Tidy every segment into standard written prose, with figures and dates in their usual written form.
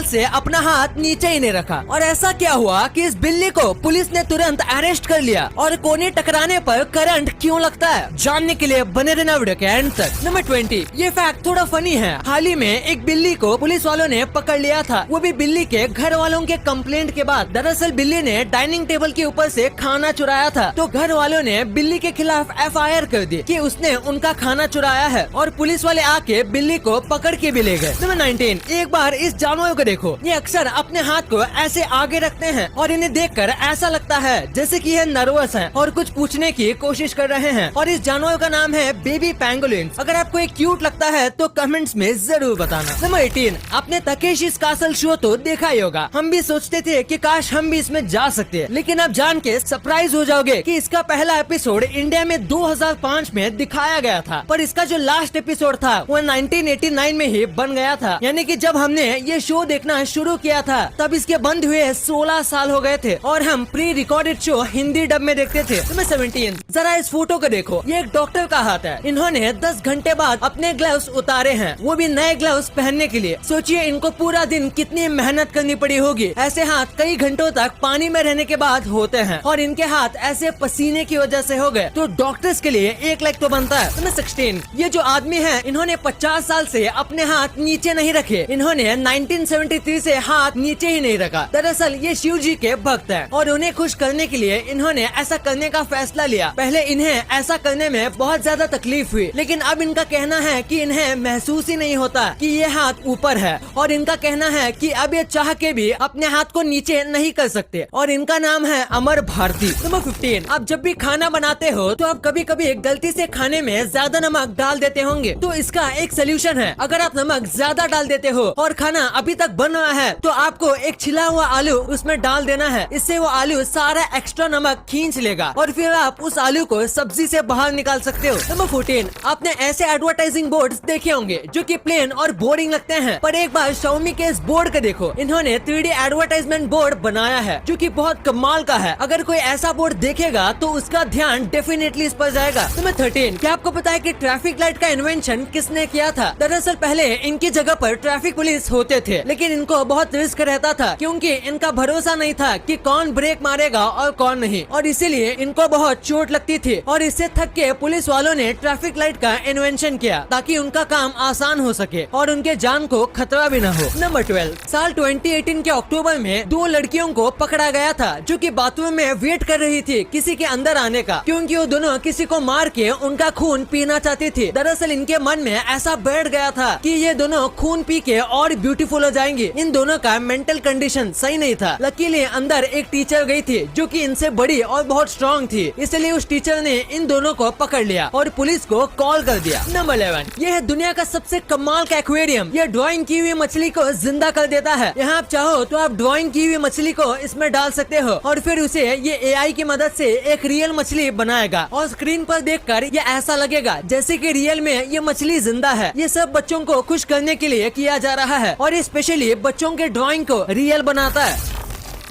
साल से अपना हाथ नीचे ही नहीं रखा। और ऐसा क्या हुआ कि इस बिल्ली को पुलिस ने तुरंत अरेस्ट कर लिया, और कोने टकराने पर करंट क्यों लगता है, जानने के लिए बने रहना वीडियो के एंड तक। नंबर 20, ये फैक्ट थोड़ा फनी है। हाल ही में एक बिल्ली को पुलिस वालों ने पकड़ लिया था, वो भी बिल्ली के घर वालों के कंप्लेंट के बाद। दरअसल बिल्ली ने डाइनिंग टेबल के ऊपर से खाना चुराया था, तो घर वालों ने बिल्ली के खिलाफ FIR कर दी कि उसने उनका खाना चुराया है, और पुलिस वाले आके बिल्ली को पकड़ के भी ले गए। नंबर 19, एक बार इस जानवर को देखो। ये अक्सर अपने हाथ को ऐसे आगे रखते हैं और इन्हें देखकर ऐसा लगता है जैसे कि ये नर्वस हैं और कुछ पूछने की कोशिश कर रहे हैं। और इस जानवर का नाम है बेबी पैंगोलिन। अगर आपको एक क्यूट लगता है तो कमेंट्स में जरूर बताना। नंबर 18, आपने तकेशी's कासल शो तो देखा ही होगा। हम भी सोचते थे कि काश हम भी इसमें जा सकते, लेकिन अब जान के सरप्राइज हो जाओगे कि इसका पहला एपिसोड इंडिया में 2005 में दिखाया गया था, पर इसका जो लास्ट एपिसोड था वो 1989 में ही बन गया था। यानी कि जब हमने ये शो देखना शुरू किया था तब इसके बंद हुए 16 साल हो गए थे, और हम pre recorded show Hindi dub में देखते थे। नंबर 17, जरा इस फोटो को देखो। ये एक डॉक्टर का हाथ है। इन्होंने 10 घंटे बाद अपने ग्लव्स उतारे हैं, वो भी नए ग्लव्स पहनने के लिए। सोचिए इनको पूरा दिन कितनी मेहनत करनी पड़ी होगी। ऐसे हाथ कई घंटों तक पानी में रहने के बाद होते हैं, और इनके हाथ ऐसे पसीने की वजह से हो गए, तो डॉक्टर्स के लिए एक लाइक तो बनता है। नंबर 16, ये जो आदमी है इन्होंने 50 साल से अपने हाथ नीचे नहीं रखे। इन्होंने 1973 से हाथ नीचे ही नहीं रखा। दरअसल ये शिव जी के भक्त हैं, और उन्हें खुश करने के लिए इन्होंने ऐसा करने का फैसला लिया। पहले इन्हें ऐसा करने में बहुत ज्यादा तकलीफ हुई, लेकिन अब इनका कहना है कि इन्हें महसूस ही नहीं होता कि ये हाथ ऊपर है, और इनका कहना है कि अब ये चाह के भी अपने हाथ को नीचे नहीं कर सकते। और इनका नाम है अमर भारती। नंबर 15, आप जब भी खाना बनाते हो तो आप कभी कभी गलती से खाने में ज्यादा नमक डाल देते होंगे, तो इसका एक सोल्यूशन है। अगर आप नमक ज्यादा डाल देते हो और खाना अभी तक बन रहा है तो आपको एक छिला हुआ आलू उसमें डाल देना है। इससे वो आलू सारा एक्स्ट्रा नमक खींच लेगा, और फिर आप उस आलू को सब्जी से बाहर निकाल सकते हो। नंबर 14, आपने ऐसे एडवर्टाइजिंग बोर्ड्स देखे होंगे जो कि प्लेन और बोरिंग लगते हैं, पर एक बार Xiaomi के इस बोर्ड को देखो। इन्होंने 3D एडवर्टाइजमेंट बोर्ड बनाया है जो कि बहुत कमाल का है। अगर कोई ऐसा बोर्ड देखेगा तो उसका ध्यान डेफिनेटली इस पर जाएगा। नंबर 13, क्या आपको पता है कि ट्रैफिक लाइट का इन्वेंशन किसने किया था? दरअसल पहले इनकी जगह पर ट्रैफिक पुलिस होते थे, लेकिन इनको बहुत रिस्क रहता था क्योंकि इनका भरोसा नहीं था कि कौन ब्रेक मारेगा और कौन नहीं, और इसीलिए इनको बहुत चोट लगती थी। और इससे थक के पुलिस वालों ने ट्रैफिक लाइट का इन्वेंशन किया ताकि उनका काम आसान हो सके और उनके जान को खतरा भी न हो। नंबर 12, साल 2018 के अक्टूबर में 2 लड़कियों को पकड़ा गया था जो कि बाथरूम में वेट कर रही थी किसी के अंदर आने का, क्योंकि वो दोनों किसी को मार के उनका खून पीना चाहती थी। दरअसल इनके मन में ऐसा बैठ गया था कि ये दोनों खून पी के और ब्यूटीफुल हो जाएंगी। इन दोनों का मेंटल कंडीशन सही नहीं था। लकीली अंदर एक टीचर गई थी जो कि इनसे बड़ी और बहुत स्ट्रॉन्ग थी, इसलिए उस टीचर ने इन दोनों को पकड़ लिया और पुलिस को कॉल कर दिया। नंबर 11, यह है दुनिया का सबसे कमाल का एक्वेरियम। यह ड्राइंग की हुई मछली को जिंदा कर देता है। यहाँ आप चाहो तो आप ड्राइंग की हुई मछली को इसमें डाल सकते हो और फिर उसे ये AI की मदद से एक रियल मछली बनाएगा, और स्क्रीन पर देखकर ये ऐसा लगेगा जैसे कि रियल में ये मछली जिंदा है। ये सब बच्चों को खुश करने के लिए किया जा रहा है, और स्पेशली बच्चों के ड्राइंग को रियल बनाता है।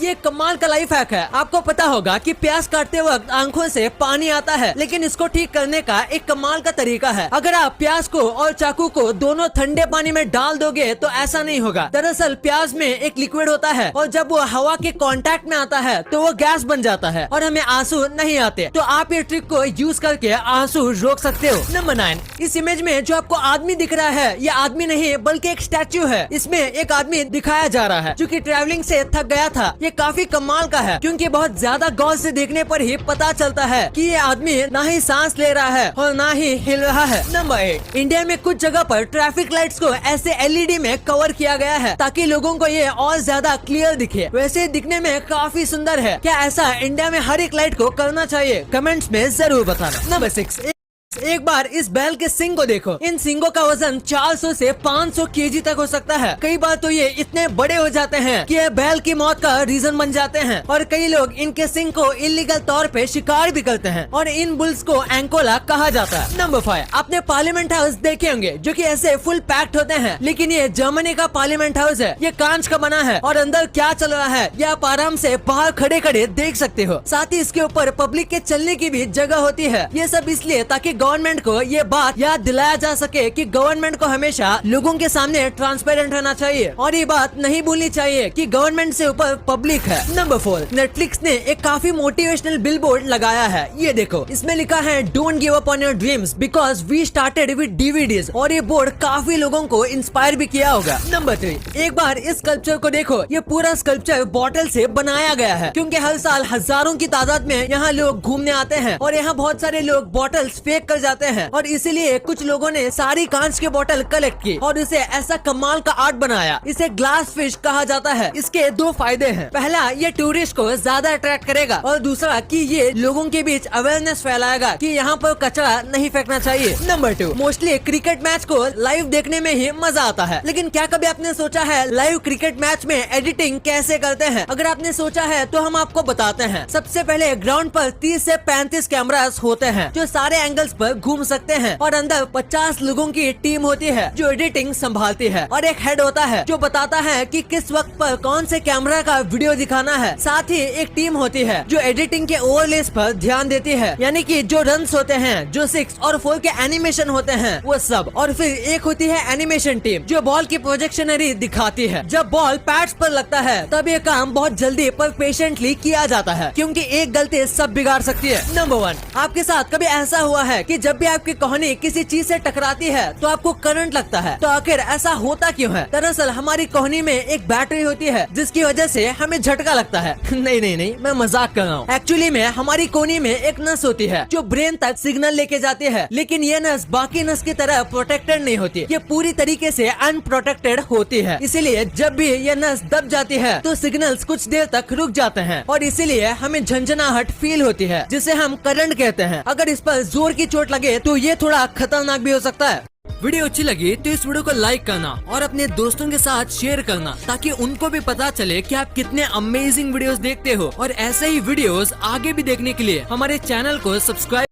ये कमाल का लाइफ हैक है। आपको पता होगा कि प्याज काटते वक्त आंखों से पानी आता है, लेकिन इसको ठीक करने का एक कमाल का तरीका है। अगर आप प्याज को और चाकू को दोनों ठंडे पानी में डाल दोगे तो ऐसा नहीं होगा। दरअसल प्याज में एक लिक्विड होता है, और जब वो हवा के कांटेक्ट में आता है तो वो गैस बन जाता है और हमें आंसू नहीं आते। तो आप ये ट्रिक को यूज करके आंसू रोक सकते हो। नंबर 9, इस इमेज में जो आपको आदमी दिख रहा है ये आदमी नहीं बल्कि एक स्टैचू है। इसमें एक आदमी दिखाया जा रहा है जो कि ट्रैवलिंग से थक गया था। ये काफी कमाल का है क्योंकि बहुत ज्यादा गौर से देखने पर ही पता चलता है कि ये आदमी ना ही सांस ले रहा है और ना ही हिल रहा है। नंबर 8, इंडिया में कुछ जगह पर ट्रैफिक लाइट्स को ऐसे LED में कवर किया गया है ताकि लोगों को ये और ज्यादा क्लियर दिखे। वैसे दिखने में काफी सुंदर है। क्या ऐसा इंडिया में हर एक लाइट को करना चाहिए? कमेंट्स में जरूर बताना। नंबर 6, एक बार इस बैल के सींग को देखो। इन सींगों का वजन 400 से 500 kg तक हो सकता है। कई बार तो ये इतने बड़े हो जाते हैं कि ये बैल की मौत का रीजन बन जाते हैं, और कई लोग इनके सींग को इलीगल तौर पे शिकार भी करते हैं, और इन बुल्स को एंकोला कहा जाता है। नंबर 5, आपने पार्लियामेंट हाउस देखे होंगे जो कि ऐसे फुल पैक्ड होते हैं, लेकिन ये जर्मनी का पार्लियामेंट हाउस है। ये कांच का बना है और अंदर क्या चल रहा है ये आप आराम से बाहर खड़े खड़े देख सकते हो। साथ ही इसके ऊपर पब्लिक के चलने की भी जगह होती है। ये सब इसलिए ताकि गवर्नमेंट को ये बात याद दिलाया जा सके कि गवर्नमेंट को हमेशा लोगों के सामने ट्रांसपेरेंट रहना चाहिए और ये बात नहीं भूलनी चाहिए कि गवर्नमेंट से ऊपर पब्लिक है। नंबर 4, नेटफ्लिक्स ने एक काफी मोटिवेशनल बिलबोर्ड लगाया है। ये देखो, इसमें लिखा है don't give up on your dreams because we started with DVDs, और ये बोर्ड काफी लोगों को इंस्पायर भी किया होगा। नंबर 3, एक बार इस स्कल्पचर को देखो। ये पूरा स्कल्पचर बॉटल से बनाया गया है क्योंकि हर साल हजारों की तादाद में यहाँ लोग घूमने आते हैं और यहाँ बहुत सारे लोग बॉटल्स फेंक कर जाते हैं, और इसीलिए कुछ लोगों ने सारी कांच के बॉटल कलेक्ट की और इसे ऐसा कमाल का आर्ट बनाया। इसे ग्लास फिश कहा जाता है। इसके 2 फायदे हैं। पहला, ये टूरिस्ट को ज्यादा अट्रैक्ट करेगा, और दूसरा कि ये लोगों के बीच अवेयरनेस फैलाएगा कि यहाँ पर कचरा नहीं फेंकना चाहिए। नंबर 2, मोस्टली क्रिकेट मैच को लाइव देखने में ही मजा आता है, लेकिन क्या कभी आपने सोचा है लाइव क्रिकेट मैच में एडिटिंग कैसे करते हैं? अगर आपने सोचा है तो हम आपको बताते हैं। सबसे पहले ग्राउंड पर 30 से 35 कैमरास होते हैं जो सारे एंगल्स पर घूम सकते हैं, और अंदर 50 लोगों की टीम होती है जो एडिटिंग संभालती है, और एक हेड होता है जो बताता है कि किस वक्त पर कौन से कैमरा का वीडियो दिखाना है। साथ ही एक टीम होती है जो एडिटिंग के ओवरलेस पर ध्यान देती है, यानी कि जो रन्स होते हैं, जो 6 और 4 के एनिमेशन होते हैं वो सब। और फिर एक होती है एनिमेशन टीम जो बॉल की प्रोजेक्शनरी दिखाती है। जब बॉल पैड्स पर लगता है तब ये काम बहुत जल्दी पर पेशेंटली किया जाता है क्योंकि एक गलती सब बिगाड़ सकती है। नंबर 1, आपके साथ कभी ऐसा हुआ है कि जब भी आपकी कहानी किसी चीज से टकराती है तो आपको करंट लगता है? तो आखिर ऐसा होता क्यों है? दरअसल हमारी कहानी में एक बैटरी होती है जिसकी वजह से हमें झटका लगता है। नहीं, मैं मजाक कर रहा हूँ। एक्चुअली में हमारी कोहनी में एक नस होती है जो ब्रेन तक सिग्नल लेके जाती है, लेकिन ये नस बाकी नस की तरह प्रोटेक्टेड नहीं होती। ये पूरी तरीके से अनप्रोटेक्टेड होती है, इसीलिए जब भी ये नस दब जाती है तो सिग्नल्स कुछ देर तक रुक जाते हैं, और इसीलिए हमें झंझनाहट फील होती है जिसे हम करंट कहते हैं। अगर इस पर जोर की चोट लगे तो ये थोड़ा खतरनाक भी हो सकता है। वीडियो अच्छी लगी तो इस वीडियो को लाइक करना और अपने दोस्तों के साथ शेयर करना ताकि उनको भी पता चले कि आप कितने अमेजिंग वीडियोस देखते हो, और ऐसे ही वीडियोस आगे भी देखने के लिए हमारे चैनल को सब्सक्राइब